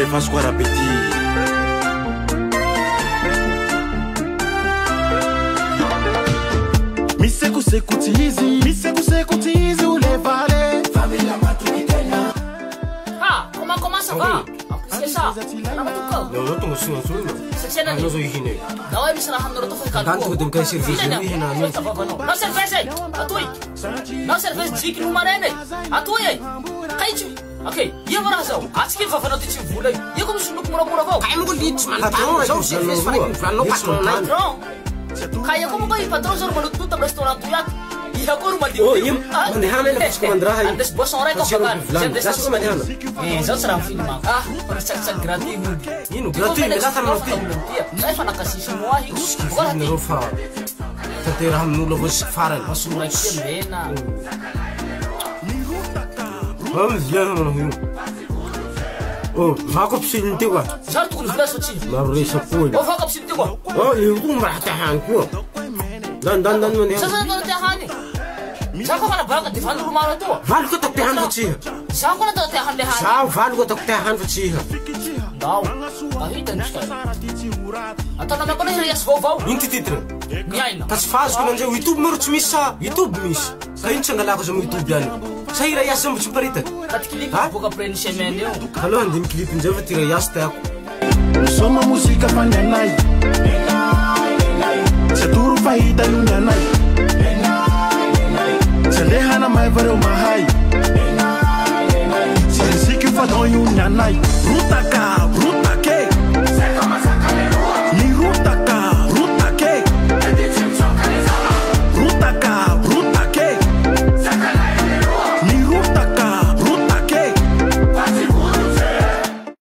faço quoi répéter. Seco tizi o levale. Família Maturitana. Ah, comment ça va? C'est ça. لو رحت مسؤول سكسنا أنا زوجي هنا دواي بصراحة نروح تاخذ كان كانت قدام كايسير في زوجي هنا نفس الفيس أتوي نفس الفيس جيك نمريني أتوي كيجي اوكي يا مراسو عسكي ففنا تشي فولاي يكم شنو مرا فوق كاي مقول لي تسمع الباترون زوجي فيس فلان لو باترون كاي كم باي باترون زور ملوت تو رestaurant يا يا كور مالدي او يم من هنا اللي فيش كمندرا هاي عندش بوس اوريكو فكان جاب من هنا ايه زوسرا في ما برسك جراتي ينو جراتي لا تعمل كيف انا كاسيش مواهي ولا نروفا تتيرهم نولو وش فارن اسمع كيمنا هم زين او فاكو بسين تيوا صار تقول فلاس وتشي ما ريس بول او فاكو بسين تيوا او يقوم راح تحانكو دان من هنا ساسا تحاني ساكو انا باغا تفان روما تو فالكو تحان فتشيها ساكو انا تحان لها ساو فالكو تحان فتشيها داو باهي تنشكا اتانا ما كنا هي يسفوفو انت تتر ياينا تسفاز كنا نجو يوتيوب مرت ميسا يوتيوب ميس كاين شنغلا كو يوتيوب يعني سايرا ياسم بشبريتا كاتكليك بوكا برينشيمينيو خلو عندي كليب نجو تيرا ياستا Soma música panelai. Se duro vai dar